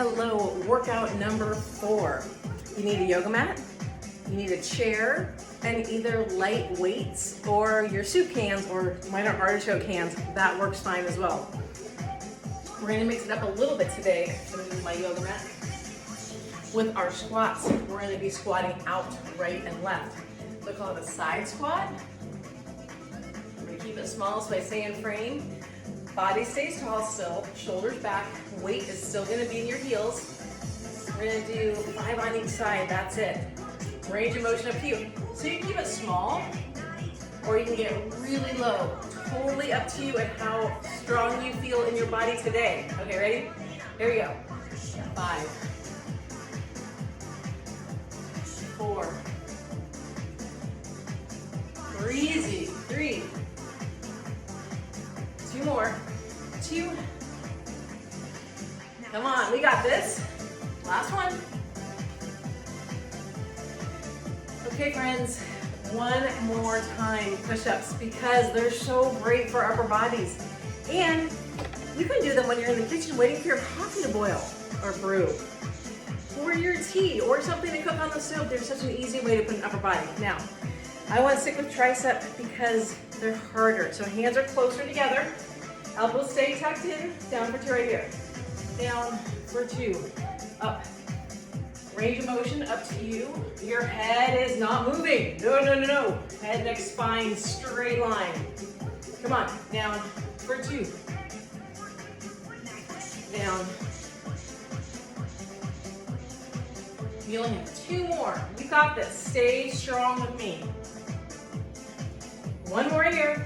Hello, workout number 4. You need a yoga mat, you need a chair, and either light weights or your soup cans or minor artichoke cans. That works fine as well. We're going to mix it up a little bit today. I'm going to use my yoga mat. With our squats, we're going to be squatting out, right, and left. So call it a side squat. We're going to keep it small so I stay in frame. Body stays tall still, shoulders back, weight is still going to be in your heels. We're going to do 5 on each side, that's it. Range of motion up to you. So you can keep it small, or you can get really low. Totally up to you and how strong you feel in your body today. Okay, ready? Here we go. 5, 4, easy, 3, 2 more, 2, come on, we got this. Last one. Okay, friends, one more time, push-ups, because they're so great for upper bodies. And you can do them when you're in the kitchen waiting for your coffee to boil or brew, or your tea, or something to cook on the stove. There's such an easy way to put an upper body. Now, I want to stick with tricep because they're harder. So hands are closer together. Elbows stay tucked in. Down for 2 right here. Down for 2. Up. Range of motion up to you. Your head is not moving. No, no, no, no. Head, neck, spine, straight line. Come on. Down for 2. Down. You only have 2 more. You got this. Stay strong with me. 1 more here.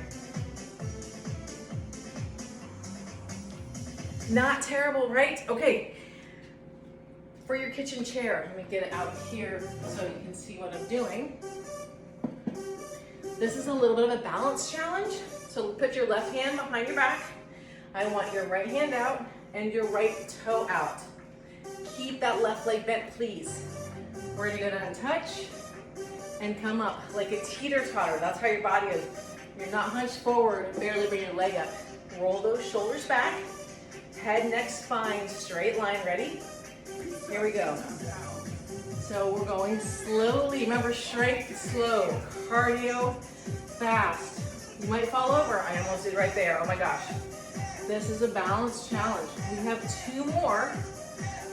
Not terrible, right? Okay. For your kitchen chair, let me get it out here so you can see what I'm doing. This is a little bit of a balance challenge. So put your left hand behind your back. I want your right hand out and your right toe out. Keep that left leg bent, please. We're gonna go down and touch and come up like a teeter-totter. That's how your body is. You're not hunched forward, barely bring your leg up. Roll those shoulders back. Head, neck, spine, straight line. Ready? Here we go. So we're going slowly. Remember, strength slow, cardio fast. You might fall over. I almost did right there. Oh my gosh. This is a balance challenge. We have 2 more.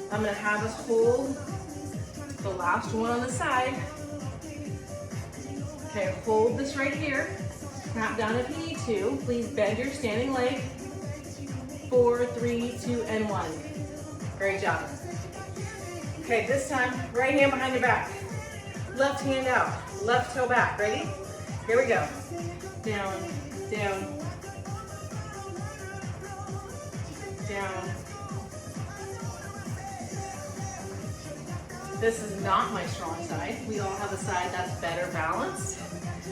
I'm gonna have us hold the last one on the side. Okay, hold this right here. Tap down if you need to. Please bend your standing leg. 4, 3, 2, and 1. Great job. Okay, this time, right hand behind your back. Left hand out. Left toe back. Ready? Here we go. Down, down, down. This is not my strong side. We all have a side that's better balanced,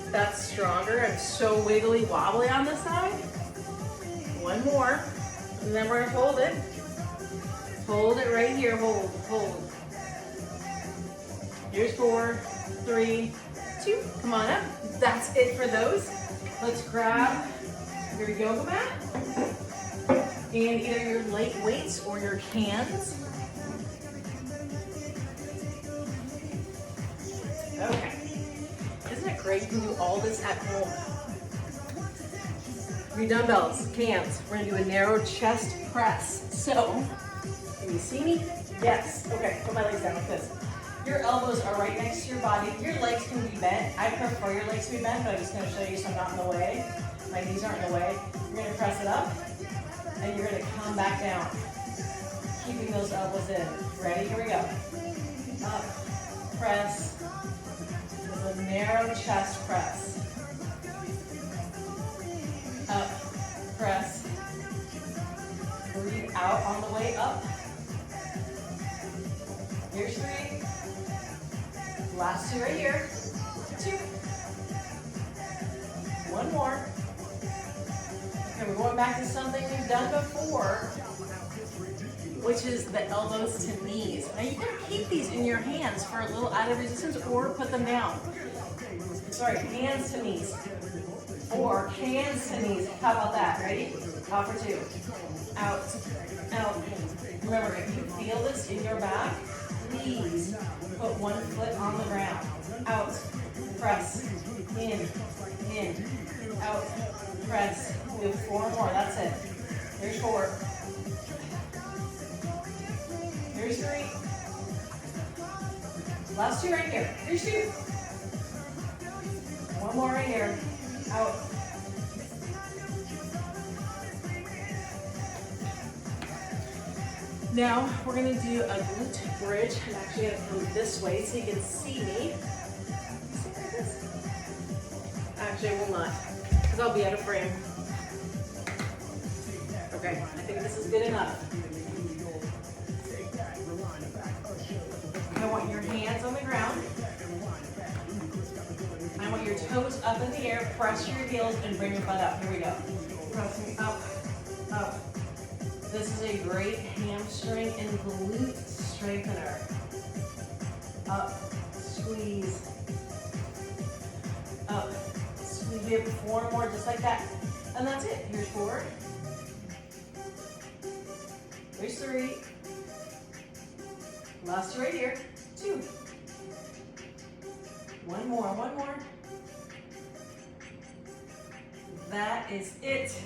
that's stronger. I'm so wiggly wobbly on this side. 1 more, and then we're gonna hold it. Hold it right here, hold, hold. Here's 4, 3, 2, come on up. That's it for those. Let's grab your yoga mat and either your light weights or your cans. Okay. Isn't it great you can do all this at home? Your dumbbells, cans. We're gonna do a narrow chest press. So, can you see me? Yes. Okay, put my legs down like this. Your elbows are right next to your body. Your legs can be bent. I prefer your legs to be bent, but I'm just gonna show you so I'm not in the way. My knees aren't in the way. You're gonna press it up, and you're gonna come back down. Keeping those elbows in. Ready? Here we go. Up, press. A narrow chest press. Up, press. Breathe out on the way up. Here's 3. Last 2 right here. 2. 1 more. Okay, we're going back to something we've done before, which is the elbows to knees. Now you can keep these in your hands for a little added resistance or put them down. Sorry, hands to knees. Or hands to knees. How about that? Ready? Out for 2. Out, out, Remember, if you feel this in your back, please put one foot on the ground. Out, press, in, out, press. We have 4 more, that's it. Here's 4. Here's 3. Last 2 right here. Here's 2. 1 more right here. Out. Now we're going to do a glute bridge. I'm actually going to come this way so you can see me. Actually, I will not, because I'll be out of frame. Okay, I think this is good enough. I want your hands on the ground. I want your toes up in the air. Press your heels and bring your butt up. Here we go. Pressing up, up. This is a great hamstring and glute strengthener. Up, squeeze. Up, squeeze. We have 4 more just like that. And that's it. Here's 4. Here's 3. Last 2 right here. 2. 1 more, 1 more. That is it.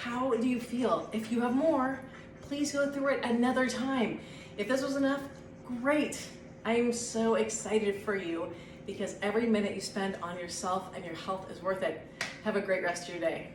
How do you feel? If you have more, please go through it another time. If this was enough, great. I am so excited for you because every minute you spend on yourself and your health is worth it. Have a great rest of your day.